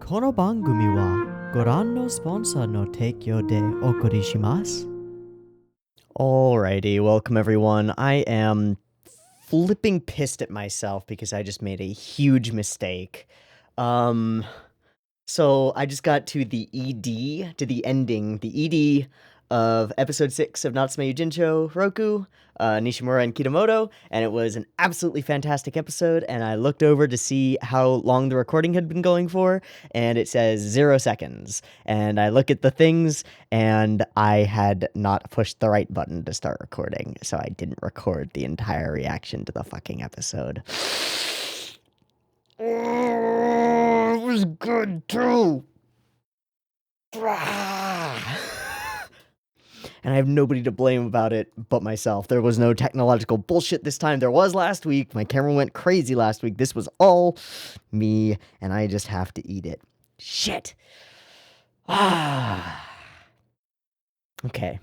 この番組はご覧のスポンサーの提供でお送りします。Alrighty, welcome everyone. I am flipping pissed at myself because I just made a huge mistake. So I just got to the ending, the ED of episode 6 of Natsume Yuujinchou, Roku, Nishimura and Kitamoto, and it was an absolutely fantastic episode, and I looked over to see how long the recording had been going for, and it says 0 seconds, and I look at the things, and I had not pushed the right button to start recording, so I didn't record the entire reaction to the fucking episode. It was good too. And I have nobody to blame about it but myself. There was no technological bullshit this time. There was last week. My camera went crazy last week. This was all me, and I just have to eat it. Shit. Okay.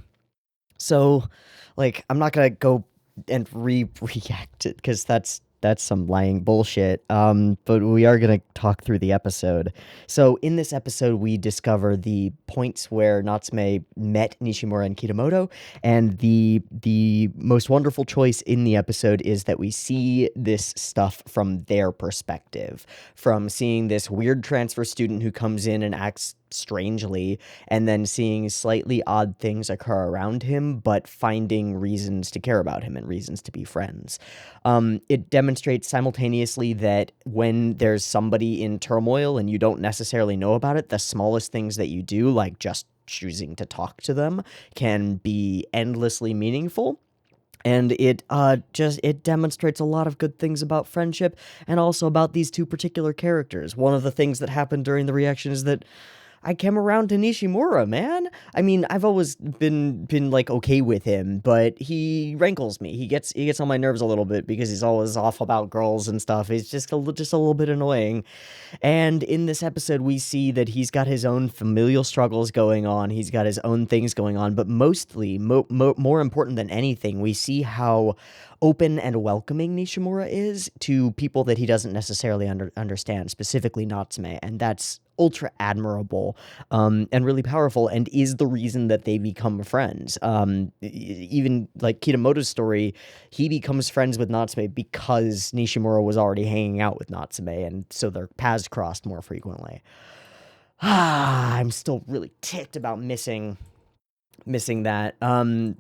So, I'm not gonna go and react it, because that's some lying bullshit. But we are gonna talk through the episode. So in this episode, we discover the points where Natsume met Nishimura and Kitamoto, and the most wonderful choice in the episode is that we see this stuff from their perspective, from seeing this weird transfer student who comes in and acts strangely, and then seeing slightly odd things occur around him, but finding reasons to care about him and reasons to be friends. It demonstrates simultaneously that when there's somebody in turmoil and you don't necessarily know about it, the smallest things that you do, like just choosing to talk to them, can be endlessly meaningful. And it demonstrates a lot of good things about friendship, and also about these two particular characters. One of the things that happened during the reaction is that I came around to Nishimura, man. I mean, I've always been okay with him, but he rankles me. He gets on my nerves a little bit because he's always off about girls and stuff. He's just a little bit annoying. And in this episode, we see that he's got his own familial struggles going on. He's got his own things going on, but mostly, more important than anything, we see how open and welcoming Nishimura is to people that he doesn't necessarily understand, specifically Natsume, and that's ultra admirable, and really powerful, and is the reason that they become friends. Even like Kitamoto's story, he becomes friends with Natsume because Nishimura was already hanging out with Natsume, and so their paths crossed more frequently. I'm still really ticked about missing that.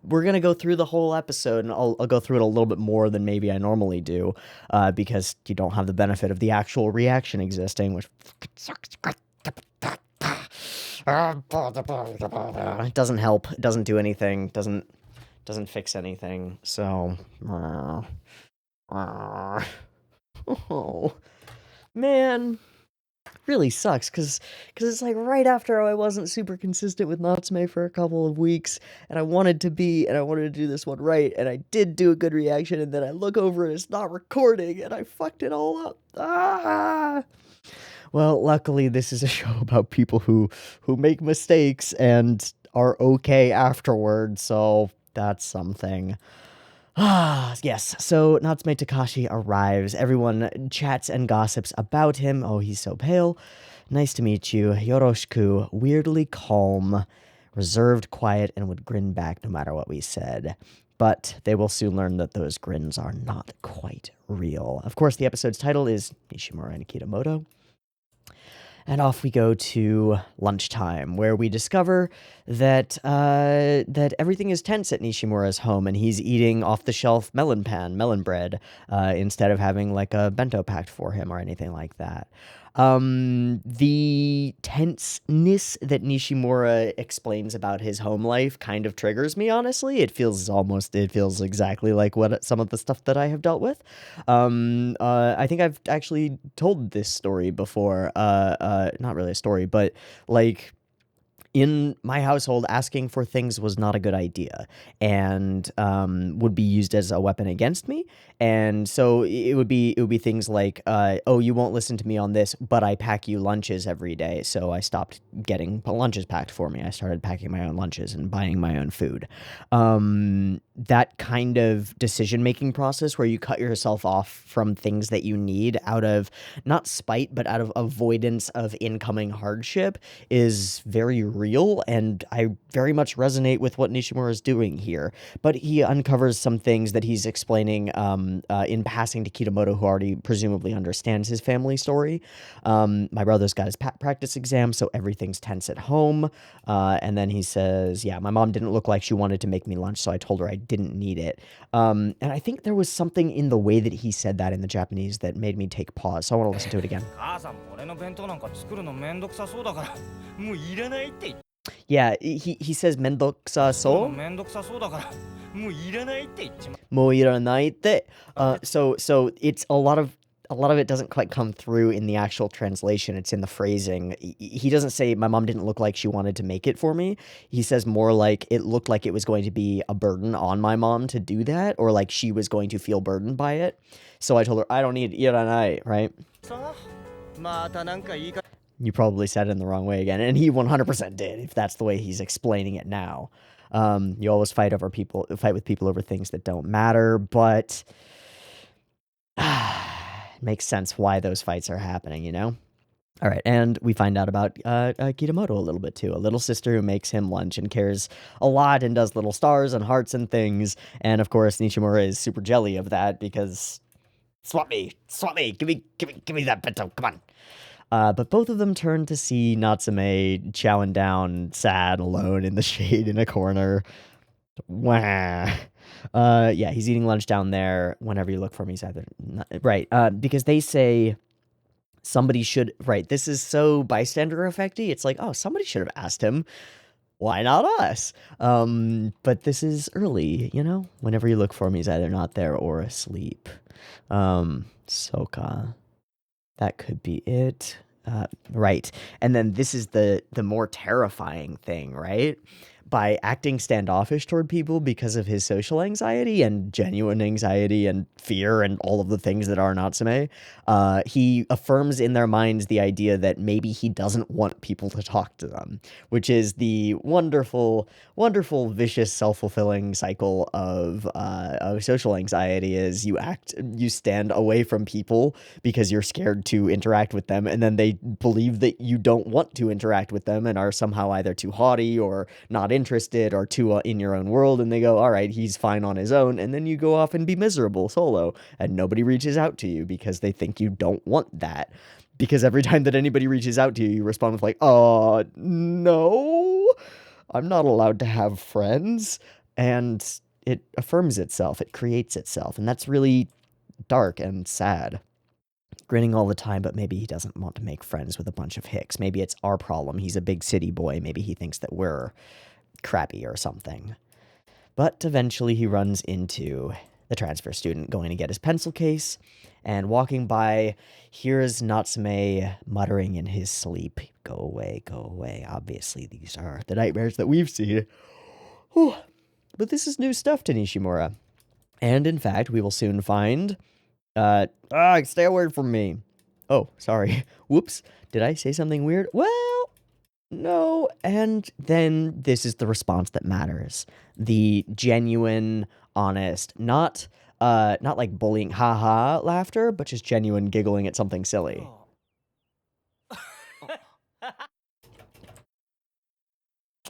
We're gonna go through the whole episode, and I'll go through it a little bit more than maybe I normally do, because you don't have the benefit of the actual reaction existing, which sucks. It doesn't help. It doesn't do anything. Doesn't fix anything. So, oh man. Really sucks, because it's like right after I wasn't super consistent with Natsume for a couple of weeks, and I wanted to do this one right, and I did do a good reaction, and then I look over and it's not recording, and I fucked it all up. Well, luckily this is a show about people who make mistakes and are okay afterwards, so that's something. Yes, so Natsume Takashi arrives. Everyone chats and gossips about him. Oh, he's so pale. Nice to meet you. Yoroshiku. Weirdly calm, reserved, quiet, and would grin back no matter what we said. But they will soon learn that those grins are not quite real. Of course, the episode's title is Nishimura and Kitamoto. And off we go to lunchtime, where we discover that everything is tense at Nishimura's home, and he's eating off-the-shelf melon bread, instead of having like a bento packed for him or anything like that. The tenseness that Nishimura explains about his home life kind of triggers me, honestly. It feels exactly like what some of the stuff that I have dealt with. I think I've actually told this story before, not really a story, but like, in my household, asking for things was not a good idea, and would be used as a weapon against me. And so it would be things like, oh, you won't listen to me on this, but I pack you lunches every day. So I stopped getting lunches packed for me. I started packing my own lunches and buying my own food. that kind of decision-making process where you cut yourself off from things that you need out of not spite, but out of avoidance of incoming hardship is very real, and I very much resonate with what Nishimura is doing here. But he uncovers some things that he's explaining in passing to Kitamoto, who already presumably understands his family story. My brother's got his practice exam, so everything's tense at home. And then he says, yeah, my mom didn't look like she wanted to make me lunch, so I told her I didn't need it. And I think there was something in the way that he said that in the Japanese that made me take pause, so I want to listen to it again. Yeah, he says mendoksa so? Mo iranai tte. So it's a lot of it doesn't quite come through in the actual translation. It's in the phrasing. He doesn't say, my mom didn't look like she wanted to make it for me. He says more like, it looked like it was going to be a burden on my mom to do that, or like she was going to feel burdened by it. So I told her, I don't need iranai, right? You probably said it in the wrong way again, and he 100% did, if that's the way he's explaining it now. You always fight with people over things that don't matter, but makes sense why those fights are happening, you know? All right, and we find out about Kitamoto a little bit too, a little sister who makes him lunch and cares a lot and does little stars and hearts and things. And of course, Nishimura is super jelly of that because swap me, give me that bento, come on. But both of them turn to see Natsume chowing down, sad, alone in the shade in a corner. Wah. Yeah, he's eating lunch down there. Whenever you look for him, he's either right. Because they say somebody should. Right, this is so bystander effecty. It's like, oh, somebody should have asked him. Why not us? But this is early, you know. Whenever you look for him, he's either not there or asleep. Soka. That could be it. Right. And then this is the more terrifying thing, right? By acting standoffish toward people because of his social anxiety and genuine anxiety and fear and all of the things that are Natsume, he affirms in their minds the idea that maybe he doesn't want people to talk to them, which is the wonderful, wonderful, vicious, self-fulfilling cycle of social anxiety. Is you stand away from people because you're scared to interact with them, and then they believe that you don't want to interact with them and are somehow either too haughty or not interested or too in your own world, and they go, all right, he's fine on his own, and then you go off and be miserable solo, and nobody reaches out to you because they think you don't want that. Because every time that anybody reaches out to you, you respond with like, oh, no, I'm not allowed to have friends. And it affirms itself, it creates itself, and that's really dark and sad. Grinning all the time, but maybe he doesn't want to make friends with a bunch of hicks. Maybe it's our problem. He's a big city boy. Maybe he thinks that we're crappy or something. But eventually he runs into the transfer student going to get his pencil case, and walking by, hears Natsume muttering in his sleep, go away, go away. Obviously, these are the nightmares that we've seen. Whew. But this is new stuff to Nishimura. And in fact, we will soon find... stay away from me. Oh, sorry. Whoops. Did I say something weird? Well, no. And then this is the response that matters. The genuine, honest, not like bullying, haha laughter, but just genuine giggling at something silly.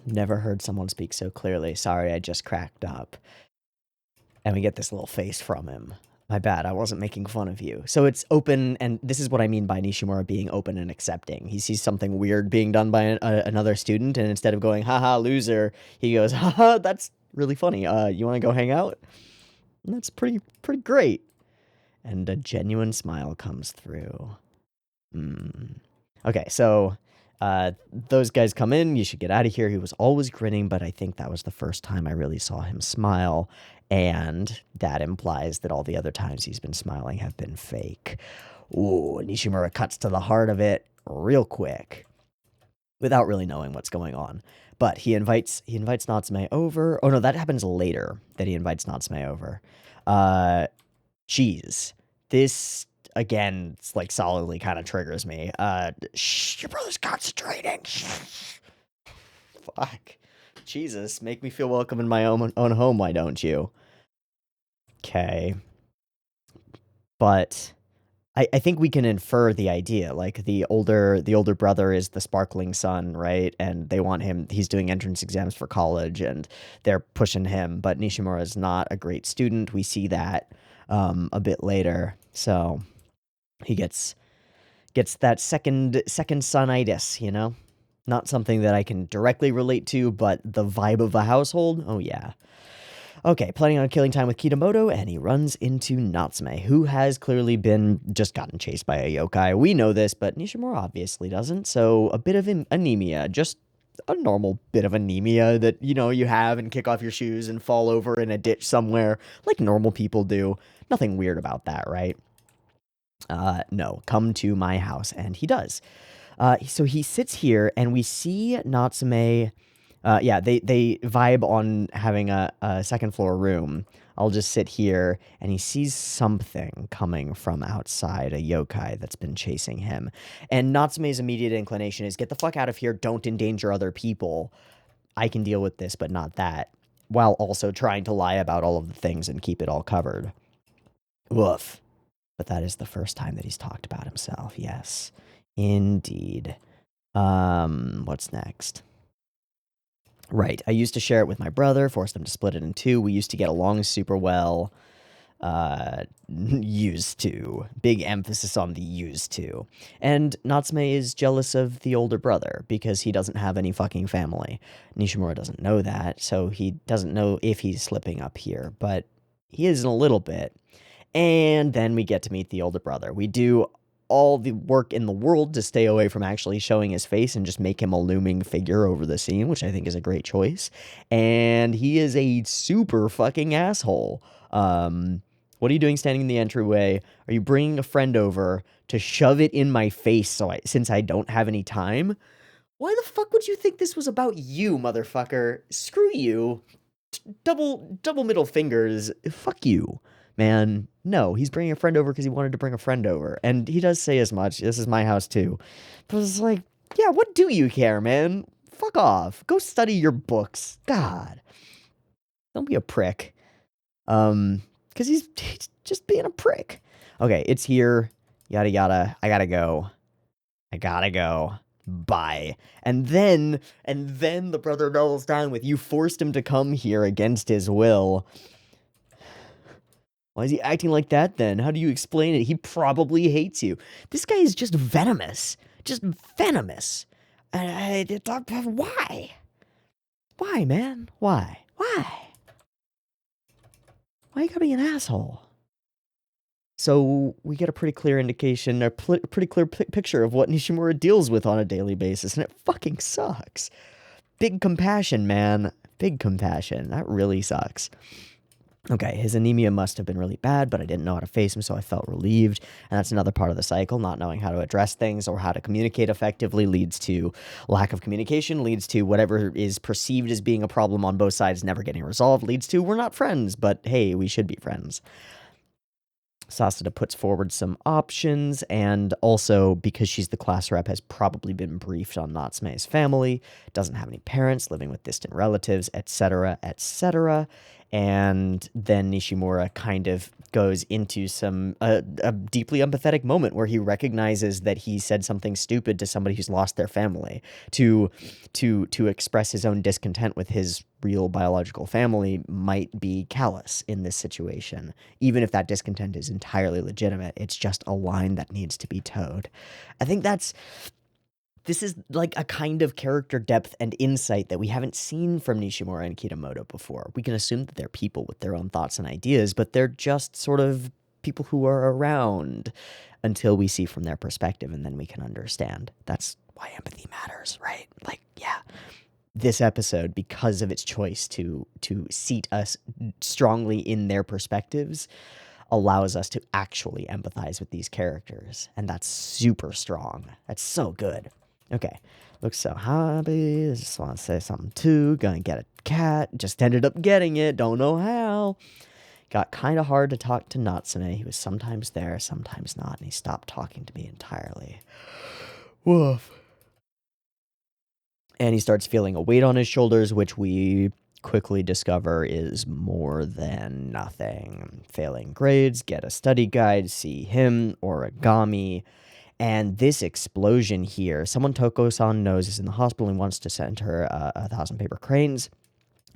Never heard someone speak so clearly. Sorry, I just cracked up. And we get this little face from him. My bad, I wasn't making fun of you. So it's open, and this is what I mean by Nishimura being open and accepting. He sees something weird being done by another student, and instead of going, haha, loser, he goes, haha, that's really funny. You want to go hang out? And that's pretty great. And a genuine smile comes through. Okay, so those guys come in. You should get out of here. He was always grinning, but I think that was the first time I really saw him smile. And that implies that all the other times he's been smiling have been fake. Ooh, Nishimura cuts to the heart of it real quick without really knowing what's going on. But he invites Natsume over. Oh, no, that happens later that he invites Natsume over. Jeez. This, again, it's like solidly kind of triggers me. Shh, your brother's concentrating. Fuck. Jesus, make me feel welcome in my own home, why don't you? Okay. But I think we can infer the idea. Like the older brother is the sparkling son, right? And they want him. He's doing entrance exams for college, and they're pushing him. But Nishimura is not a great student. We see that a bit later. So he gets that second sonitis, you know? Not something that I can directly relate to, but the vibe of a household. Oh yeah. Okay, planning on killing time with Kitamoto, and he runs into Natsume, who has clearly just gotten chased by a yokai. We know this, but Nishimura obviously doesn't, so a bit of anemia, just a normal bit of anemia that, you have and kick off your shoes and fall over in a ditch somewhere, like normal people do. Nothing weird about that, right? No, come to my house, and he does. So he sits here, and we see Natsume. They vibe on having a second floor room. I'll just sit here, and he sees something coming from outside, a yokai that's been chasing him. And Natsume's immediate inclination is, get the fuck out of here, don't endanger other people. I can deal with this, but not that. While also trying to lie about all of the things and keep it all covered. Woof. But that is the first time that he's talked about himself, yes. Indeed. What's next? Right. I used to share it with my brother, forced him to split it in two. We used to get along super well. Used to. Big emphasis on the used to. And Natsume is jealous of the older brother because he doesn't have any fucking family. Nishimura doesn't know that, so he doesn't know if he's slipping up here, but he is in a little bit. And then we get to meet the older brother. We do all the work in the world to stay away from actually showing his face and just make him a looming figure over the scene, which I think is a great choice. And he is a super fucking asshole. What are you doing standing in the entryway? Are you bringing a friend over to shove it in my face since I don't have any time? Why the fuck would you think this was about you, motherfucker? Screw you. Double middle fingers. Fuck you. Man, no, he's bringing a friend over because he wanted to bring a friend over. And he does say as much. This is my house, too. But it's like, yeah, what do you care, man? Fuck off. Go study your books. God. Don't be a prick. Because he's just being a prick. Okay, it's here. Yada, yada. I gotta go. Bye. And then the brother doubles down with, you forced him to come here against his will. Why is he acting like that then? How do you explain it? He probably hates you. This guy is just venomous. Just venomous. Why? Why, man? Why? Why you gotta be an asshole? So we get a pretty clear indication, pretty clear picture of what Nishimura deals with on a daily basis, and it fucking sucks. Big compassion, man. Big compassion. That really sucks. Okay, his anemia must have been really bad, but I didn't know how to face him, so I felt relieved. And that's another part of the cycle. Not knowing how to address things or how to communicate effectively leads to lack of communication, leads to whatever is perceived as being a problem on both sides never getting resolved, leads to we're not friends, but hey, we should be friends. Sasada puts forward some options, and also, because she's the class rep, has probably been briefed on Natsume's family, doesn't have any parents, living with distant relatives, etc., etc., and then Nishimura kind of goes into a deeply empathetic moment where he recognizes that he said something stupid to somebody who's lost their family. To express his own discontent with his real biological family might be callous in this situation. Even if that discontent is entirely legitimate, it's just a line that needs to be towed. I think this is like a kind of character depth and insight that we haven't seen from Nishimura and Kitamoto before. We can assume that they're people with their own thoughts and ideas, but they're just sort of people who are around until we see from their perspective, and then we can understand. That's why empathy matters, right? Like, yeah. This episode, because of its choice to seat us strongly in their perspectives, allows us to actually empathize with these characters, and that's super strong. That's so good. Okay, looks so happy. Just want to say something too. Gonna get a cat. Just ended up getting it. Don't know how. Got kind of hard to talk to Natsume. He was sometimes there, sometimes not, and he stopped talking to me entirely. Woof. and he starts feeling a weight on his shoulders, which we quickly discover is more than nothing. Failing grades, get a study guide, see him, origami, and this explosion here. Someone Toko-san knows is in the hospital and wants to send her 1,000 paper cranes.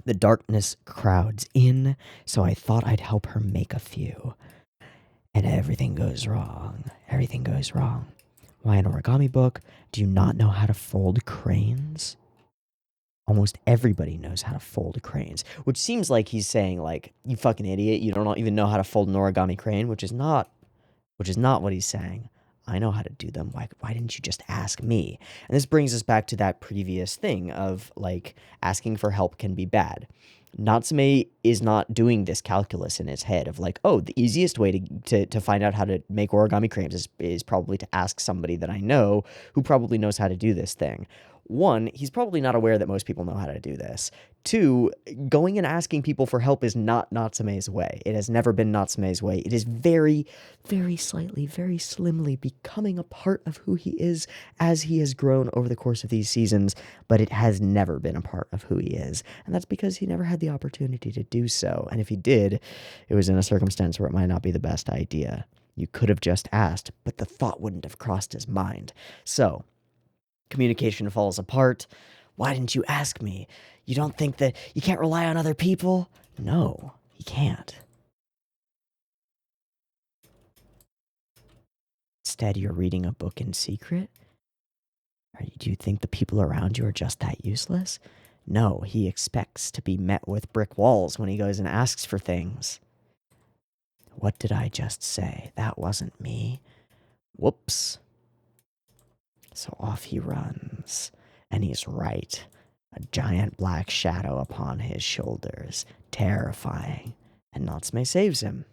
The darkness crowds in, so I thought I'd help her make a few. And everything goes wrong. Everything goes wrong. Why an origami book? Do you not know how to fold cranes? Almost everybody knows how to fold cranes, which seems like he's saying, like, you fucking idiot, you don't even know how to fold an origami crane, which is not what he's saying. I know how to do them. Why didn't you just ask me? And this brings us back to that previous thing of, like, asking for help can be bad. Natsume is not doing this calculus in his head of like, oh, the easiest way to find out how to make origami cranes is probably to ask somebody that I know who probably knows how to do this thing. One, he's probably not aware that most people know how to do this. Two, going and asking people for help is not Natsume's way. It has never been Natsume's way. It is very, very slightly, very slimly becoming a part of who he is as he has grown over the course of these seasons, but it has never been a part of who he is. And that's because he never had the opportunity to do so. And if he did, it was in a circumstance where it might not be the best idea. You could have just asked, but the thought wouldn't have crossed his mind. So, communication falls apart. Why didn't you ask me? You don't think that you can't rely on other people? No, you can't. Instead, you're reading a book in secret? Do you think the people around you are just that useless? No, he expects to be met with brick walls when he goes and asks for things. What did I just say? That wasn't me. Whoops. So off he runs, and he's right. A giant black shadow upon his shoulders, terrifying, and Natsume saves him.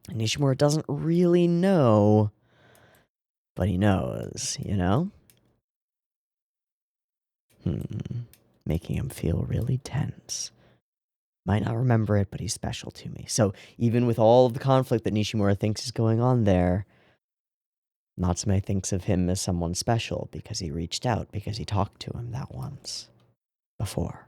And Nishimura doesn't really know, but he knows, you know? Making him feel really tense. Might not remember it, but he's special to me. So even with all of the conflict that Nishimura thinks is going on there, Natsume thinks of him as someone special because he reached out, because he talked to him that once before.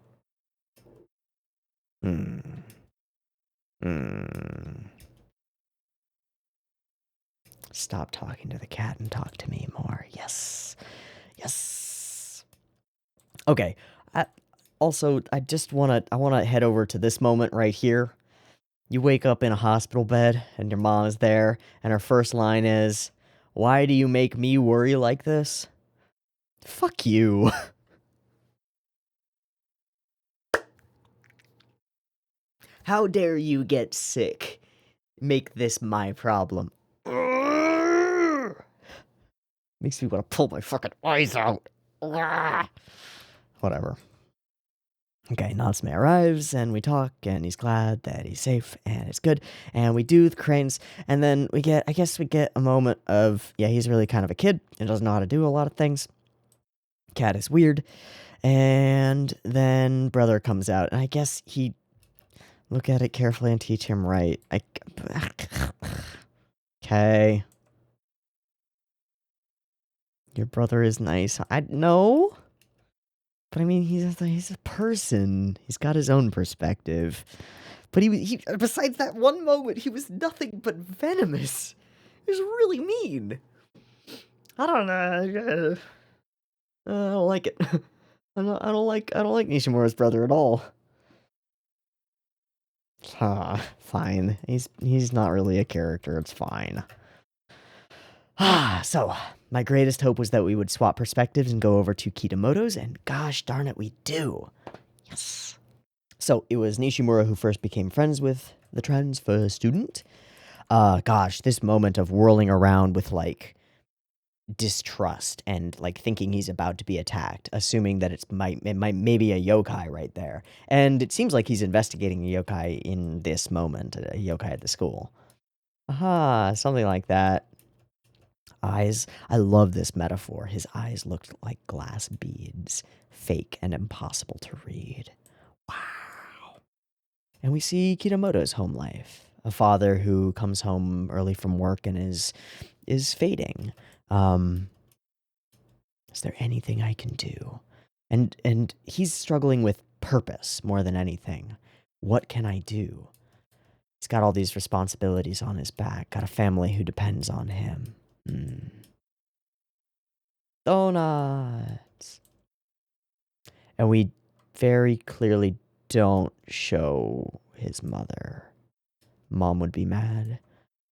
Stop talking to the cat and talk to me more. Yes. Yes. Okay. I want to head over to this moment right here. You wake up in a hospital bed and your mom is there, and her first line is, "Why do you make me worry like this?" Fuck you. How dare you get sick? Make this my problem. Makes me want to pull my fucking eyes out. Whatever. Okay, Natsume arrives, and we talk, and he's glad that he's safe, and it's good, and we do the cranes, and then we get a moment of, yeah, he's really kind of a kid, and doesn't know how to do a lot of things. Cat is weird, and then brother comes out, and I guess he look at it carefully and teach him right. Okay. Your brother is nice. I know. But I mean, he's a person. He's got his own perspective. But he besides that one moment, he was nothing but venomous. He was really mean. I don't know. I don't like it. I don't like Nishimura's brother at all. Fine. He's not really a character. It's fine. So my greatest hope was that we would swap perspectives and go over to Kitamoto's, and gosh darn it, we do. Yes. So it was Nishimura who first became friends with the transfer student. Gosh, this moment of whirling around with, like, distrust and, like, thinking he's about to be attacked, assuming that it might maybe a yokai right there. And it seems like he's investigating a yokai in this moment, a yokai at the school. Aha, something like that. Eyes. I love this metaphor. His eyes looked like glass beads, fake and impossible to read. Wow. And we see Kitamoto's home life. A father who comes home early from work and is fading. Is there anything I can do? And he's struggling with purpose more than anything. What can I do? He's got all these responsibilities on his back, got a family who depends on him. Donuts. And we very clearly don't show his mother. Mom would be mad.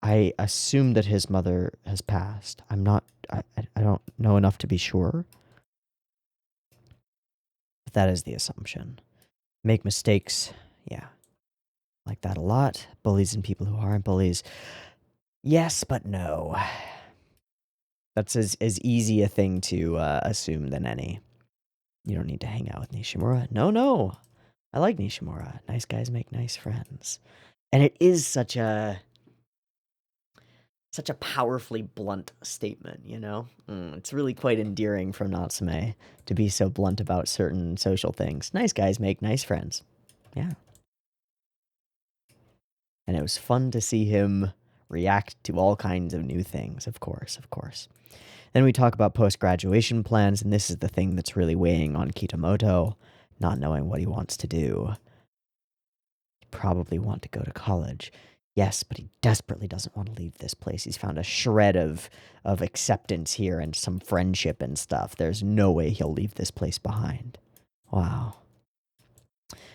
I assume that his mother has passed. I don't know enough to be sure. But that is the assumption. Make mistakes. Yeah. Like that a lot. Bullies and people who aren't bullies. Yes, but no. That's as easy a thing to assume than any. You don't need to hang out with Nishimura. No. I like Nishimura. Nice guys make nice friends. And it is such a powerfully blunt statement, you know? It's really quite endearing from Natsume to be so blunt about certain social things. Nice guys make nice friends. Yeah. And it was fun to see him react to all kinds of new things, of course. Then we talk about post-graduation plans, and this is the thing that's really weighing on Kitamoto, not knowing what he wants to do. He'd probably want to go to college. Yes, but he desperately doesn't want to leave this place. He's found a shred of acceptance here and some friendship and stuff. There's no way he'll leave this place behind. Wow.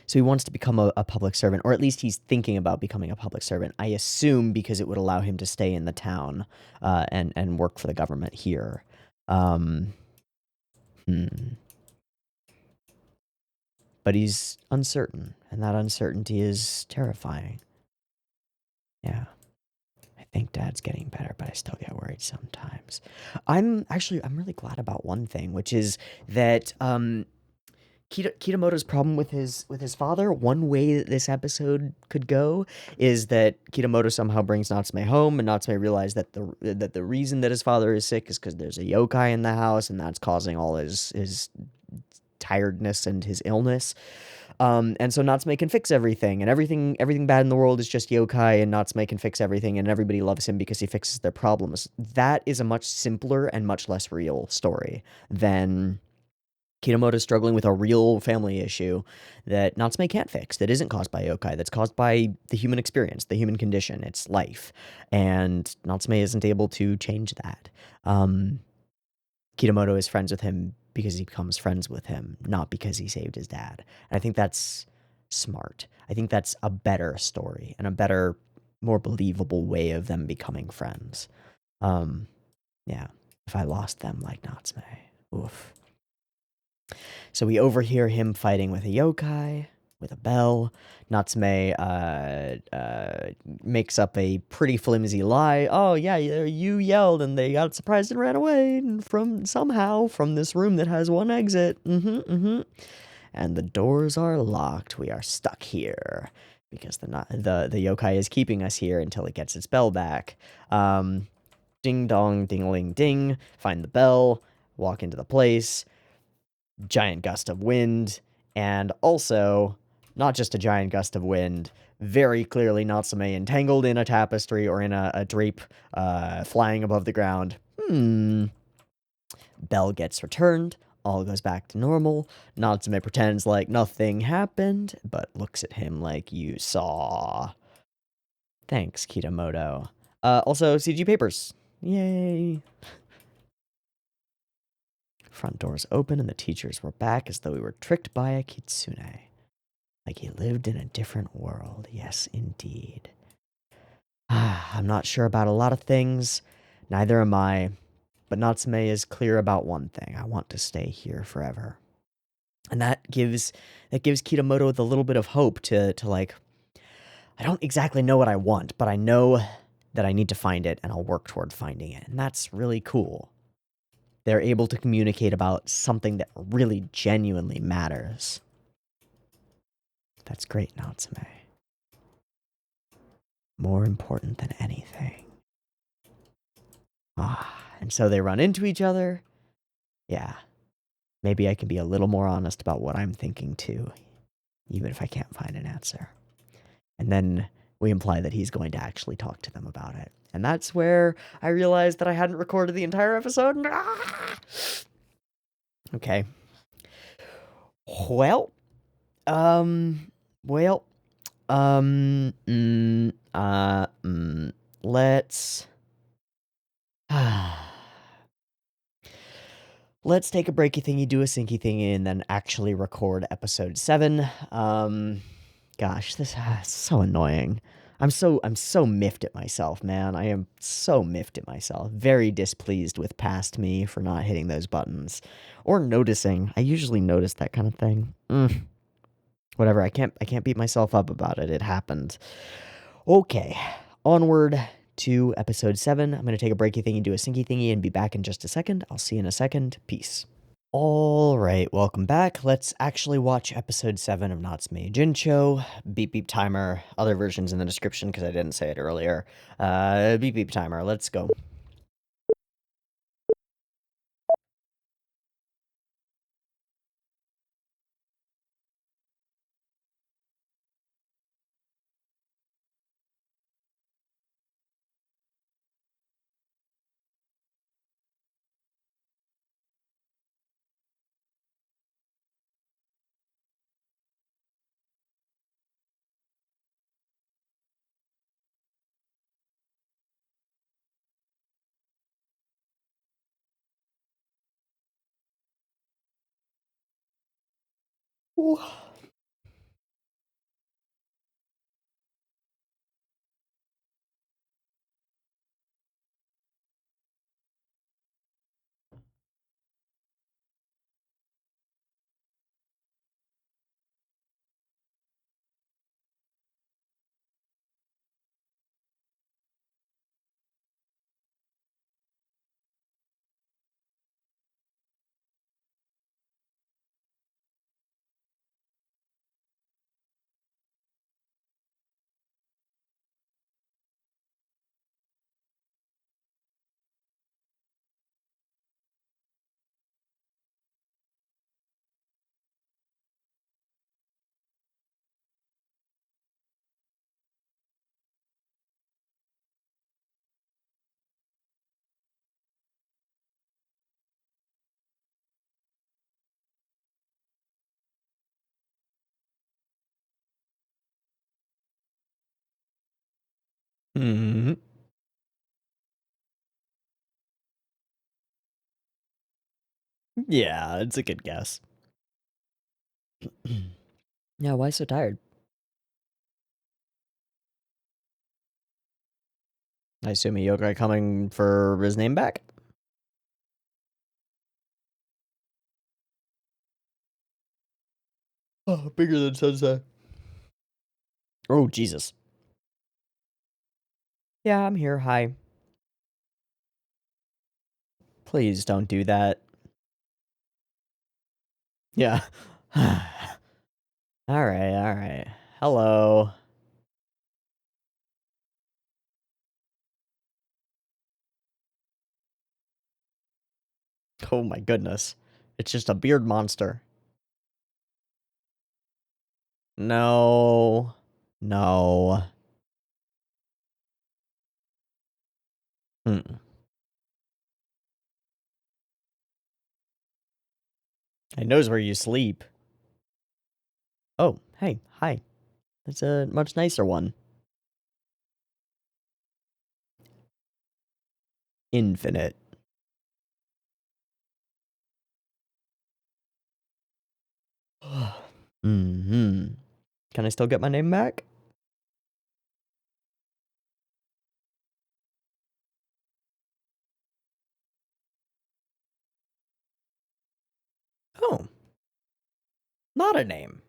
So he wants to become a public servant, or at least he's thinking about becoming a public servant. I assume because it would allow him to stay in the town and work for the government here. But he's uncertain, and that uncertainty is terrifying. Yeah. I think Dad's getting better, but I still get worried sometimes. I'm really glad about one thing, which is that Kitamoto's problem with his father, one way that this episode could go is that Kitamoto somehow brings Natsume home, and Natsume realized that the reason that his father is sick is because there's a yokai in the house, and that's causing all his tiredness and his illness. And so Natsume can fix everything, and everything bad in the world is just yokai, and Natsume can fix everything, and everybody loves him because he fixes their problems. That is a much simpler and much less real story than Kitamoto struggling with a real family issue that Natsume can't fix, that isn't caused by yokai, that's caused by the human experience, the human condition, it's life. And Natsume isn't able to change that. Kitamoto is friends with him because he becomes friends with him, not because he saved his dad. And I think that's smart. I think that's a better story and a better, more believable way of them becoming friends. Yeah, if I lost them like Natsume, oof. So we overhear him fighting with a yokai, with a bell. Natsume makes up a pretty flimsy lie. Oh, yeah, you yelled and they got surprised and ran away from this room that has one exit. And the doors are locked. We are stuck here because the yokai is keeping us here until it gets its bell back. Ding dong, ding-a-ling ding. Find the bell, walk into the place. Giant gust of wind, and also, not just a giant gust of wind, very clearly Natsume entangled in a tapestry or in a drape flying above the ground. Bell gets returned, all goes back to normal. Natsume pretends like nothing happened, but looks at him like you saw. Thanks, Kitamoto. Also, CG papers. Yay. Front doors open and the teachers were back as though we were tricked by a kitsune. Like he lived in a different world. Yes, indeed. I'm not sure about a lot of things. Neither am I. But Natsume is clear about one thing. I want to stay here forever. And that gives Kitamoto the little bit of hope to like, I don't exactly know what I want, but I know that I need to find it and I'll work toward finding it. And that's really cool. They're able to communicate about something that really genuinely matters. That's great, Natsume. More important than anything. And so they run into each other. Yeah. Maybe I can be a little more honest about what I'm thinking too, even if I can't find an answer. And then we imply that he's going to actually talk to them about it. And that's where I realized that I hadn't recorded the entire episode. Okay. Well, um, well, um, mm, uh, mm, let's let's take a breaky thingy, do a sinky thingy, and then actually record episode 7. Gosh, this is so annoying. I'm so miffed at myself, man. I am so miffed at myself. Very displeased with past me for not hitting those buttons or noticing. I usually notice that kind of thing. Whatever. I can't beat myself up about it. It happened. Okay, onward to episode 7. I'm gonna take a breaky thingy, do a sinky thingy, and be back in just a second. I'll see you in a second. Peace. All right, welcome back. Let's actually watch episode 7 of Natsume Yuujinchou. Beep beep timer. Other versions in the description because I didn't say it earlier. Beep beep timer. Let's go. Ooh. Hmm. Yeah, it's a good guess. Yeah, why so tired? I assume a Yokai coming for his name back? Oh, bigger than Sensei. Oh, Jesus. Yeah, I'm here. Hi. Please don't do that. Yeah. Alright, alright. Hello. Oh my goodness. It's just a beard monster. No. No. Mm. It knows where you sleep. Oh, hey, hi. That's a much nicer one. Infinite. Mm-hmm. Can I still get my name back? Oh, not a name.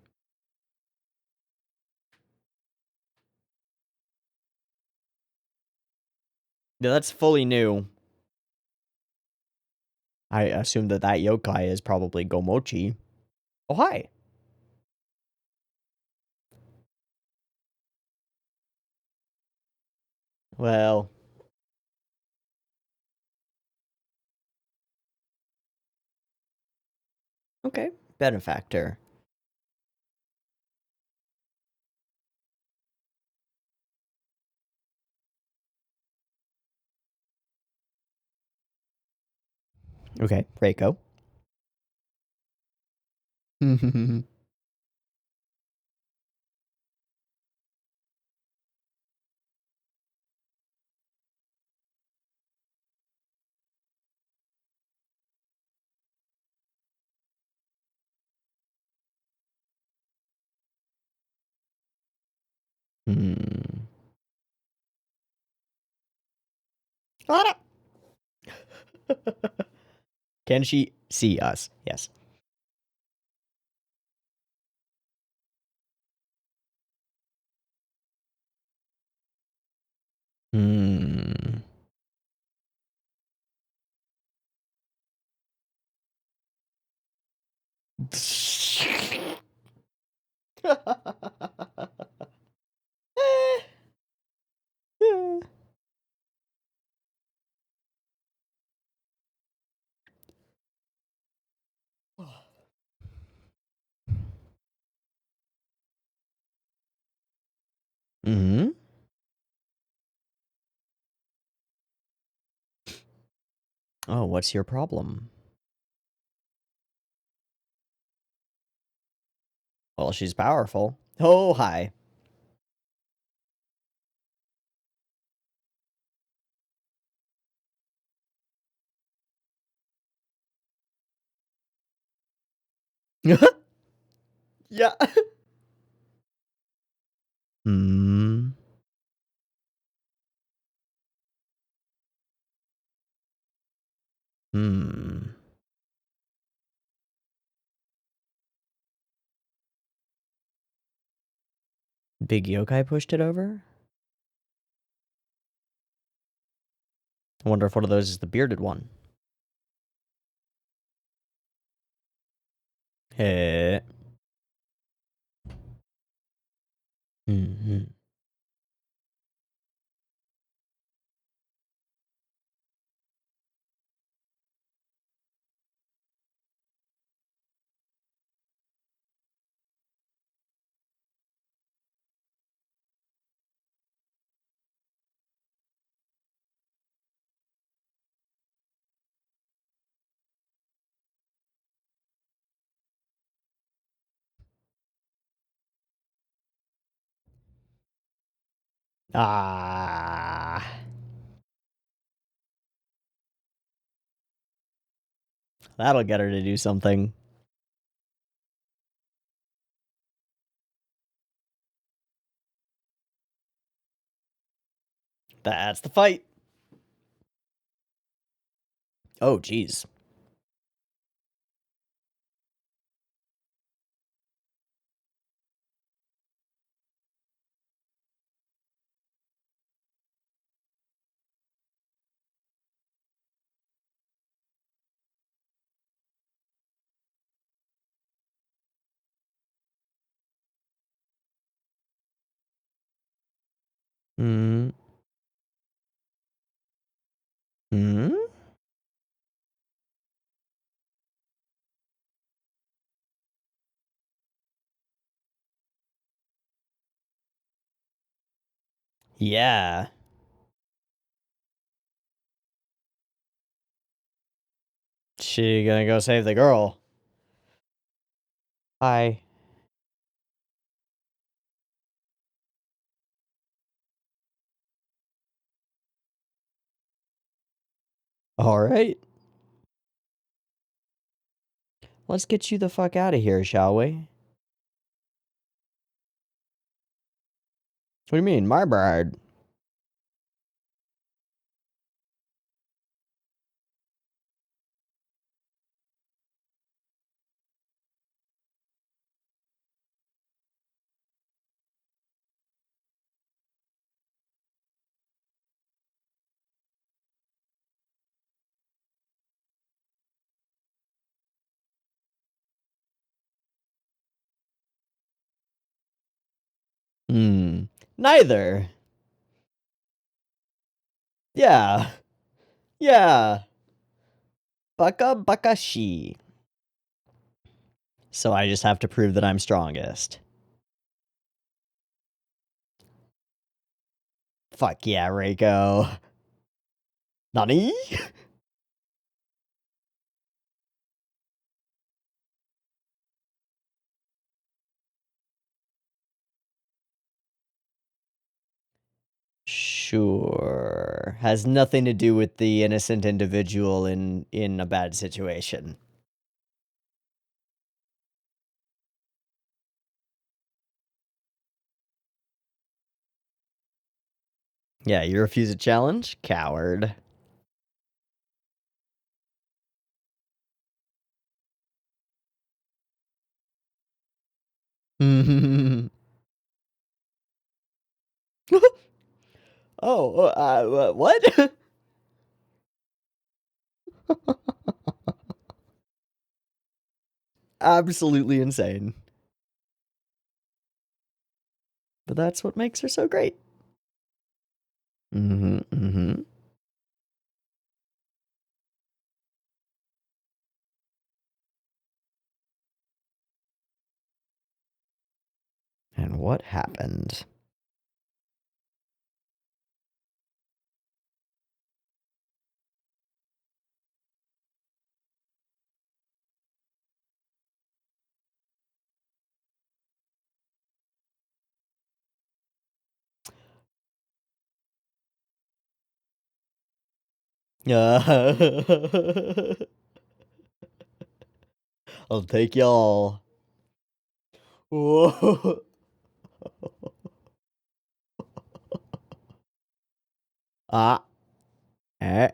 Yeah, that's fully new. I assume that that yokai is probably Gomochi. Oh, hi. Well, okay. Benefactor. Okay, Reiko. Hmm. Ara! Can she see us? Yes. Hmm. Hmm. Oh, what's your problem? Well, she's powerful. Oh, hi. Yeah. Hmm. Hmm. Big Yokai pushed it over? I wonder if one of those is the bearded one. Hey. Hmm. Ah. That'll get her to do something. That's the fight. Oh, jeez. Hmm. Hmm. Yeah. She gonna go save the girl. Hi. All right. Let's get you the fuck out of here, shall we? What do you mean, my bride? Hmm. Neither. Yeah. Yeah. Baka baka she. So I just have to prove that I'm strongest. Fuck yeah, Reiko. Nani? Sure. Has nothing to do with the innocent individual in a bad situation. Yeah, you refuse a challenge? Coward. Oh, what? Absolutely insane. But that's what makes her so great. Mm-hmm, mm-hmm. And what happened? I'll take y'all. Whoa. Ah. Eh.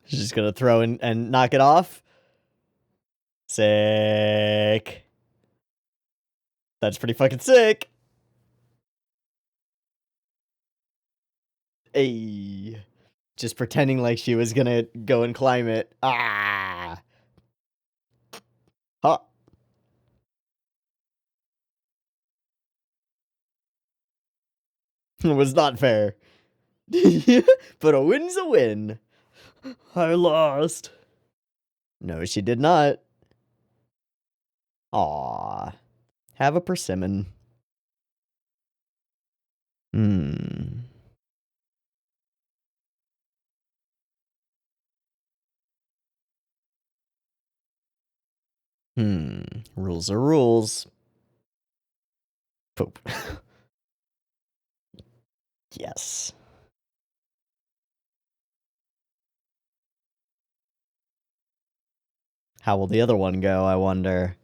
She's just gonna throw in and knock it off. Sick. That's pretty fucking sick. Ayy. Just pretending like she was gonna go and climb it. Ah. Ha. It was not fair. But a win's a win. I lost. No, she did not. Aw. Have a persimmon. Hmm. Rules are rules. Poop. Yes. How will the other one go, I wonder?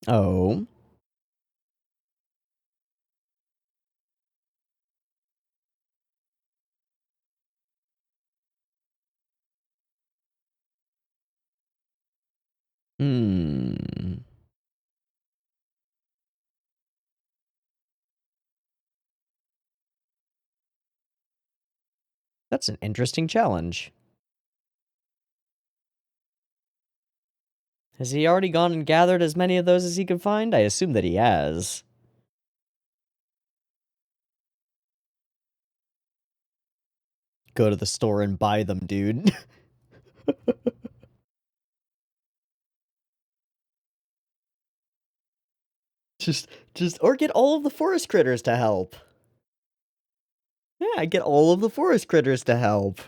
Oh. Hmm. That's an interesting challenge. Has he already gone and gathered as many of those as he could find? I assume that he has. Go to the store and buy them, dude. just, or get all of the forest critters to help. Yeah, get all of the forest critters to help.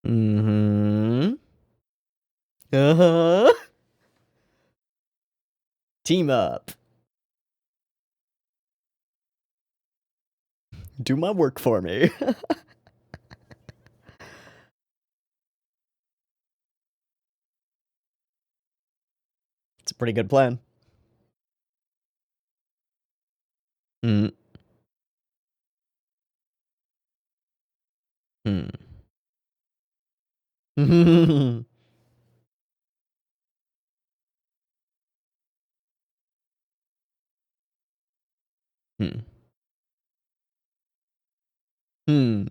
Mm-hmm. Uh-huh. Team up. Do my work for me. It's a pretty good plan. Mm. Hmm. Hmm. Hmm.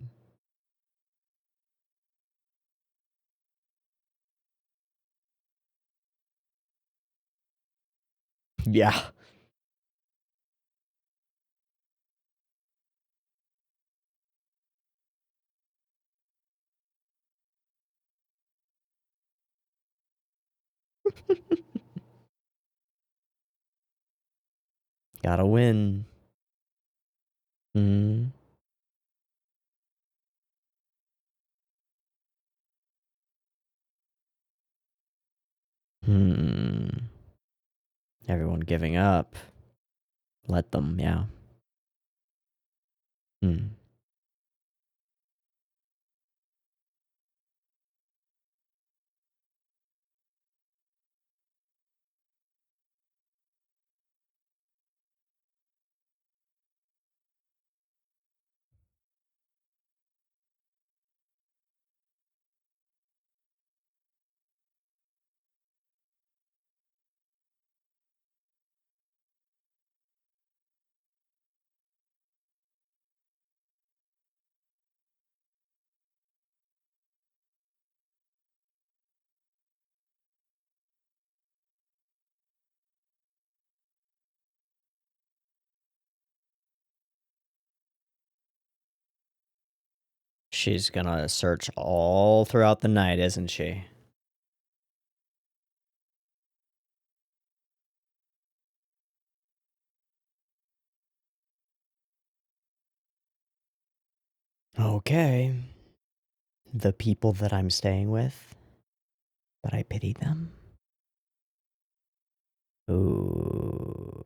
Yeah. Gotta win. Hmm. Hmm. Everyone giving up. Let them, yeah. Hmm. She's gonna search all throughout the night, isn't she? Okay. The people that I'm staying with, but I pity them. Ooh.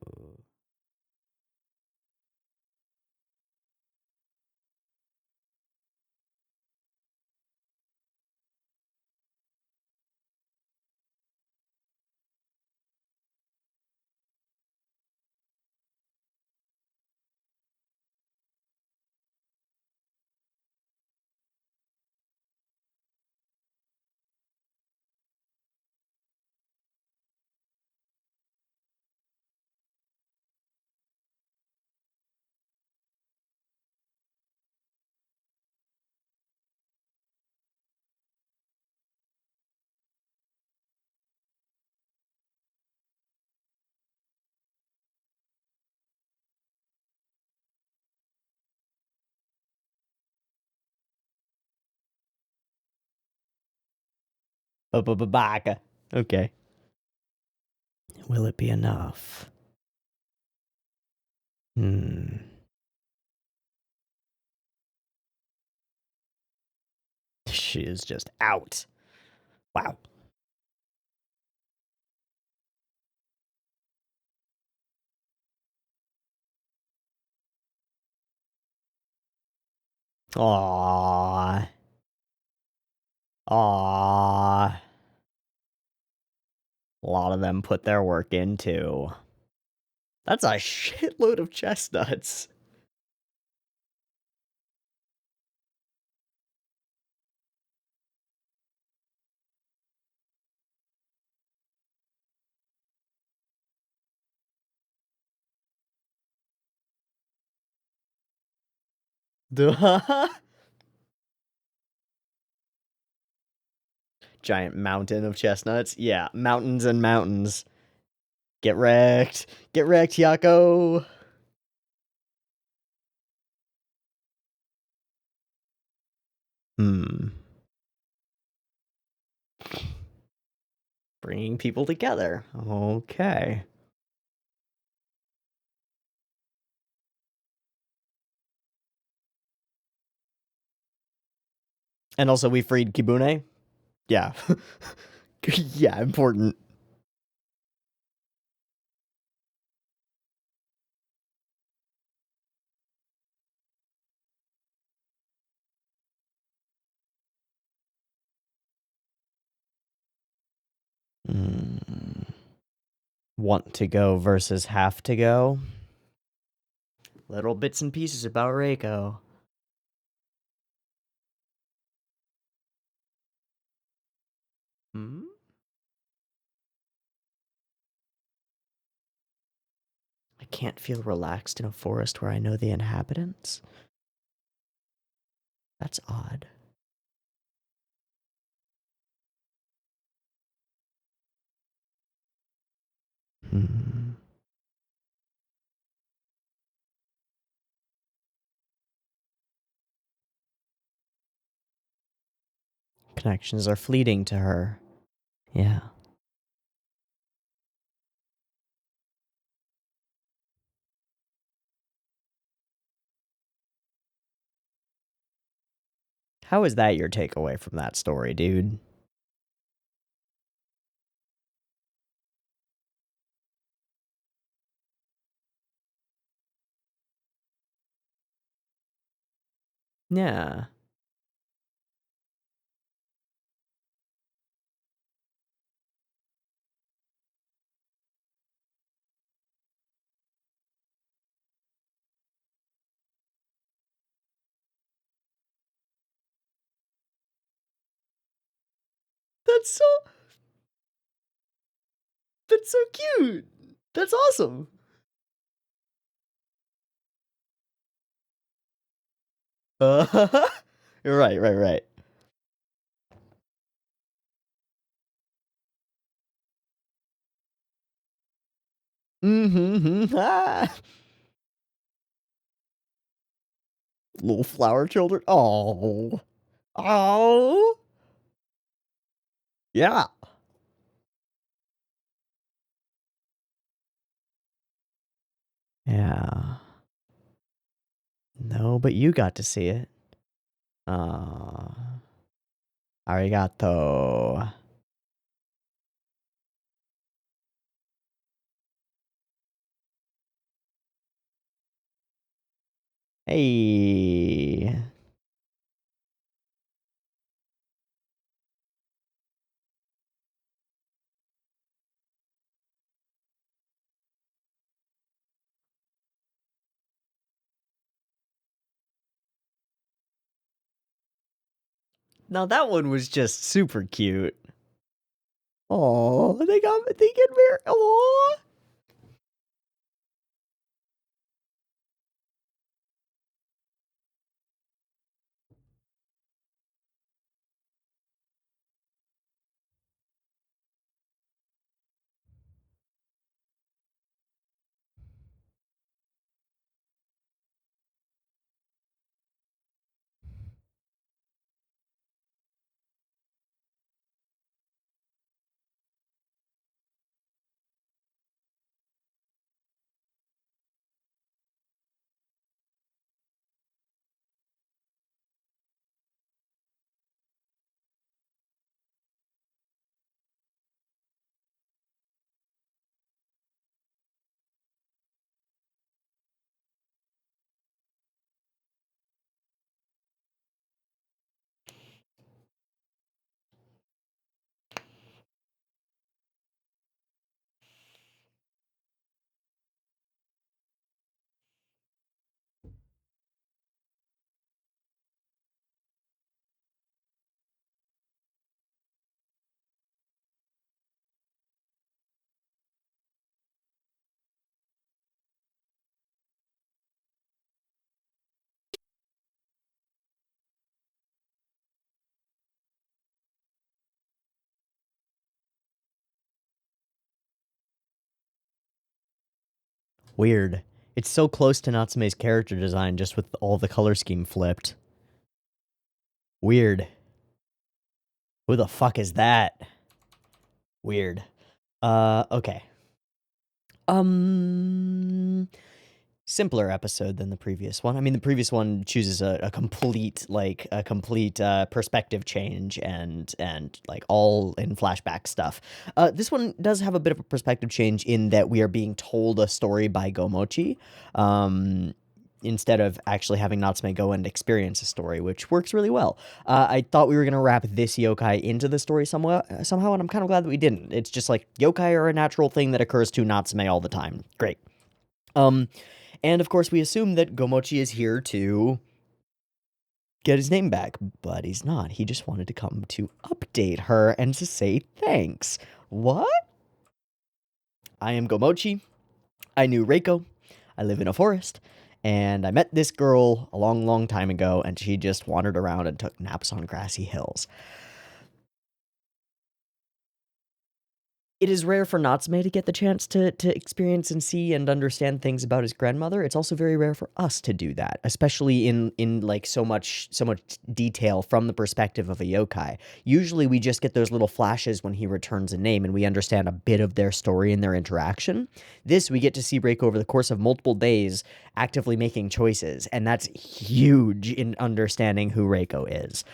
Baka. Okay. Will it be enough? Hmm. She is just out. Wow. Aww. Aww. A lot of them put their work in too. That's a shitload of chestnuts. Giant mountain of chestnuts. Yeah, mountains and mountains. Get wrecked. Get wrecked, Yako. Hmm. Bringing people together. Okay. And also, we freed Kibune. Yeah. Yeah, important. Want to go versus have to go. Little bits and pieces about Reiko. Hmm? I can't feel relaxed in a forest where I know the inhabitants. That's odd. Hmm. Connections are fleeting to her. Yeah. How is that your takeaway from that story, dude? Yeah. That's so That's so cute. That's awesome. Right. Ah. Little flower children. Oh. Oh. Yeah. Yeah. No, but you got to see it. Arigato. Hey. Now that one was just super cute. Oh, they get married. Oh. Weird. It's so close to Natsume's character design, just with all the color scheme flipped. Weird. Who the fuck is that? Weird. Okay. Um. simpler episode than the previous one. I mean, the previous one chooses a complete perspective change and like all in flashback stuff. This one does have a bit of a perspective change in that we are being told a story by Gomochi. Instead of actually having Natsume go and experience a story, which works really well. I thought we were going to wrap this yokai into the story somehow, and I'm kind of glad that we didn't. It's just like, yokai are a natural thing that occurs to Natsume all the time. Great. And of course we assume that Gomochi is here to get his name back, but he's not. He just wanted to come to update her and to say thanks. What? I am Gomochi. I knew Reiko. I live in a forest. And I met this girl a long, long time ago, and she just wandered around and took naps on grassy hills. It is rare for Natsume to get the chance to experience and see and understand things about his grandmother. It's also very rare for us to do that, especially in like so much detail from the perspective of a yokai. Usually we just get those little flashes when he returns a name and we understand a bit of their story and their interaction. This, we get to see Reiko over the course of multiple days actively making choices, and that's huge in understanding who Reiko is.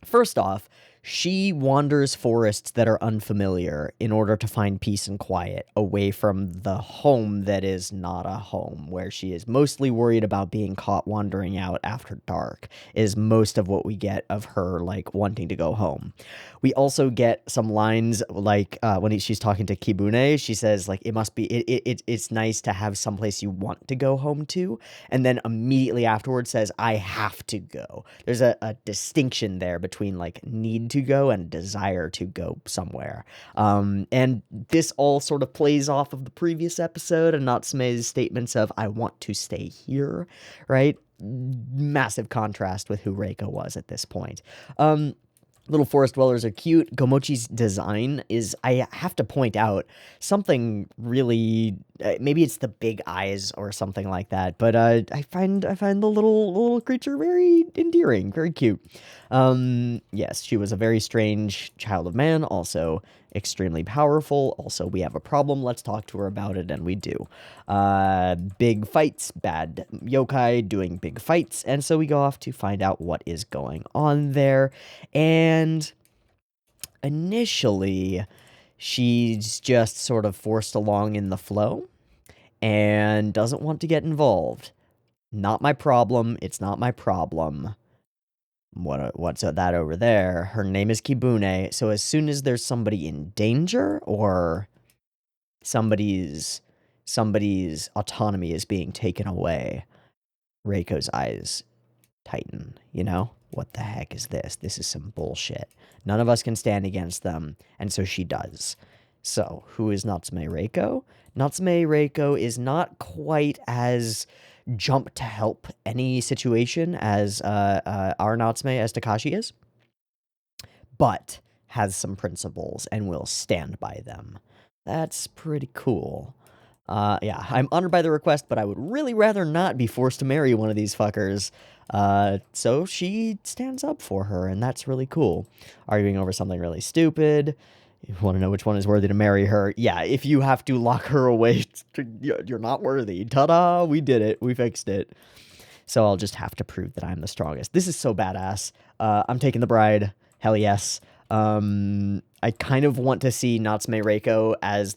First off, she wanders forests that are unfamiliar in order to find peace and quiet away from the home that is not a home, where she is mostly worried about being caught wandering out after dark, is most of what we get of her, like, wanting to go home. We also get some lines, like, when she's talking to Kibune, she says, like, it's nice to have someplace you want to go home to, and then immediately afterwards says, I have to go. There's a distinction there between, like, need to go and desire to go somewhere. And this all sort of plays off of the previous episode and Natsume's statements of, I want to stay here, massive contrast with who Reiko was at this point. Little forest dwellers are cute. Gomochi's design is, I have to point out, something really, maybe it's the big eyes or something like that, but I find the little creature very endearing, very cute. Yes, she was a very strange child of man, also extremely powerful. Also, we have a problem, let's talk to her about it, and we do. Big fights, bad yokai doing big fights, and so we go off to find out what is going on there. And initially, she's just sort of forced along in the flow and doesn't want to get involved. Not my problem, it's not my problem. What's that over there? Her name is Kibune, so as soon as there's somebody in danger or somebody's autonomy is being taken away, Reiko's eyes tighten, you know? What the heck is this? This is some bullshit. None of us can stand against them, and so she does. So, who is Natsume Reiko? Natsume Reiko is not quite as jump to help any situation as our Natsume as Takashi is, but has some principles and will stand by them. That's pretty cool. Yeah, I'm honored by the request, but I would really rather not be forced to marry one of these fuckers. So she stands up for her, and that's really cool. Arguing over something really stupid. You want to know which one is worthy to marry her? Yeah, if you have to lock her away, you're not worthy. Ta-da! We did it. We fixed it. So I'll just have to prove that I'm the strongest. This is so badass. I'm taking the bride. Hell yes. I kind of want to see Natsume Reiko as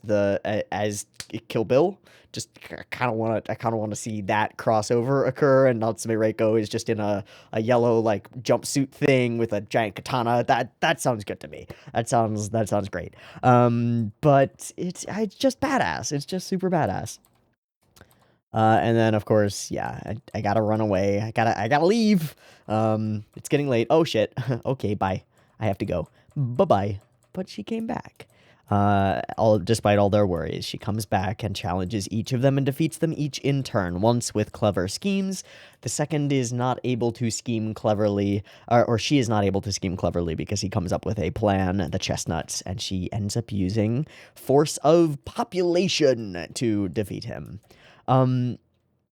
as Kill Bill. Just kind of want to see that crossover occur, and Natsume Reiko is just in a yellow like jumpsuit thing with a giant katana. That sounds good to me. That sounds great. But it's just badass. It's just super badass. And then of course, yeah, I gotta run away. I gotta leave. It's getting late. Oh shit. Okay, bye. I have to go. Bye-bye. But she came back. Despite all their worries, she comes back and challenges each of them and defeats them each in turn, once with clever schemes. The second is not able to scheme cleverly, or she is not able to scheme cleverly because he comes up with a plan, the Chestnuts, and she ends up using force of population to defeat him.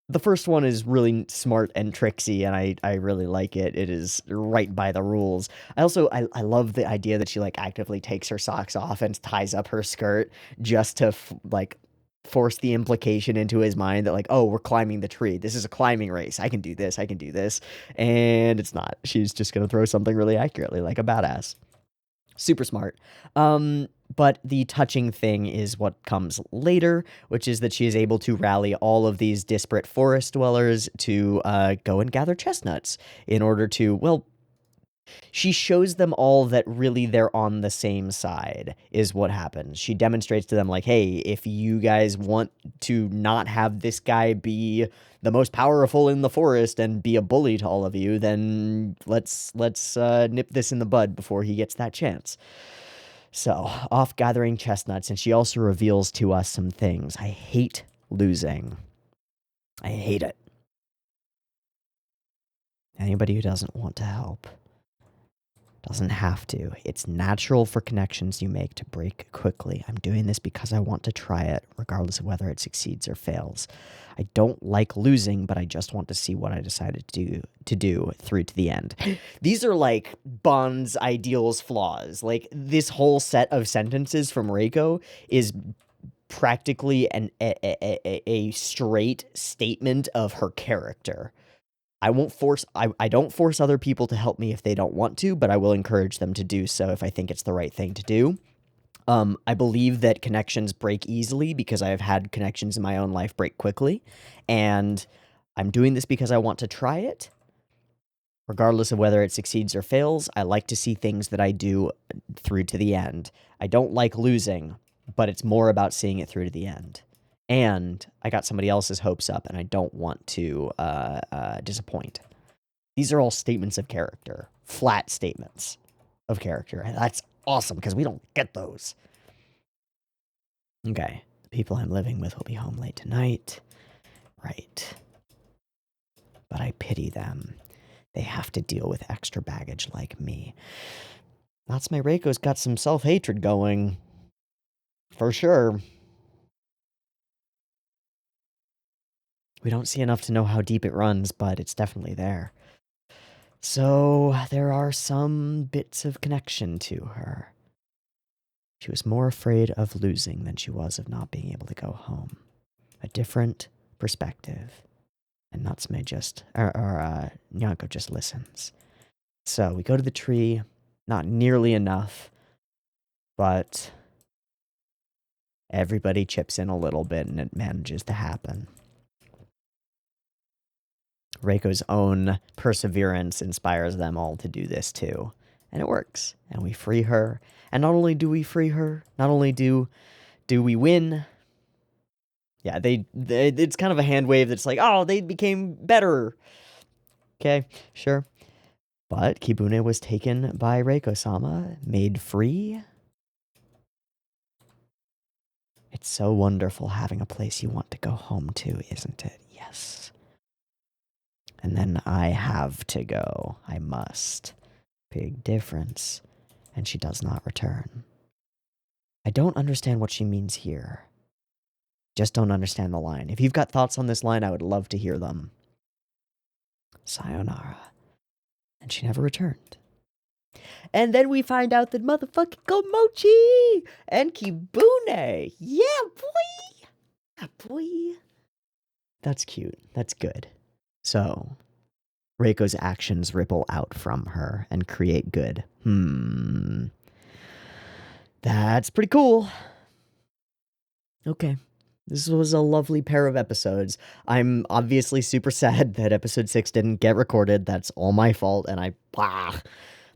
The first one is really smart and tricksy, and I really like it. It is right by the rules. I love the idea that she, like, actively takes her socks off and ties up her skirt just to, like, force the implication into his mind that, like, oh, we're climbing the tree. This is a climbing race. I can do this. I can do this. And it's not. She's just going to throw something really accurately like a badass. Super smart. But the touching thing is what comes later, which is that she is able to rally all of these disparate forest dwellers to go and gather chestnuts in order to, well, she shows them all that really they're on the same side, is what happens. She demonstrates to them, like, hey, if you guys want to not have this guy be the most powerful in the forest and be a bully to all of you, then let's nip this in the bud before he gets that chance. So, off gathering chestnuts, and she also reveals to us some things. I hate losing. I hate it. Anybody who doesn't want to help doesn't have to. It's natural for connections you make to break quickly. I'm doing this because I want to try it, regardless of whether it succeeds or fails. I don't like losing, but I just want to see what I decided to do through to the end. These are like Bond's ideals flaws. Like, this whole set of sentences from Reiko is practically a straight statement of her character. I don't force other people to help me if they don't want to, but I will encourage them to do so if I think it's the right thing to do. I believe that connections break easily because I have had connections in my own life break quickly, and I'm doing this because I want to try it. Regardless of whether it succeeds or fails, I like to see things that I do through to the end. I don't like losing, but it's more about seeing it through to the end. And I got somebody else's hopes up, and I don't want to disappoint. These are all statements of character, flat statements of character. And that's awesome, because we don't get those. Okay, the people I'm living with will be home late tonight. Right. But I pity them. They have to deal with extra baggage like me. Natsume Reiko's got some self-hatred going. For sure. We don't see enough to know how deep it runs, but it's definitely there. So, there are some bits of connection to her. She was more afraid of losing than she was of not being able to go home. A different perspective. And Natsume Nyanko just listens. So, we go to the tree. Not nearly enough. But everybody chips in a little bit, and it manages to happen. Reiko's own perseverance inspires them all to do this too. And it works. And we free her. And not only do we free her, not only do we win. Yeah, it's kind of a hand wave that's like, oh, they became better. Okay, sure. But Kibune was taken by Reiko-sama, made free. It's so wonderful having a place you want to go home to, isn't it? Yes. And then I have to go. I must. Big difference. And she does not return. I don't understand what she means here. Just don't understand the line. If you've got thoughts on this line, I would love to hear them. Sayonara. And she never returned. And then we find out that motherfucking Komochi and Kibune. Yeah, boy. Yeah, boy. That's cute. That's good. So, Reiko's actions ripple out from her and create good. That's pretty cool. Okay. This was a lovely pair of episodes. I'm obviously super sad that episode 6 didn't get recorded. That's all my fault, and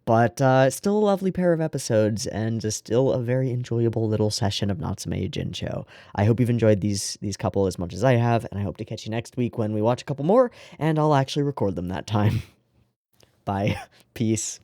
But still a lovely pair of episodes, and still a very enjoyable little session of Natsume Yuujinchou. I hope you've enjoyed these couple as much as I have, and I hope to catch you next week when we watch a couple more, and I'll actually record them that time. Bye. Peace.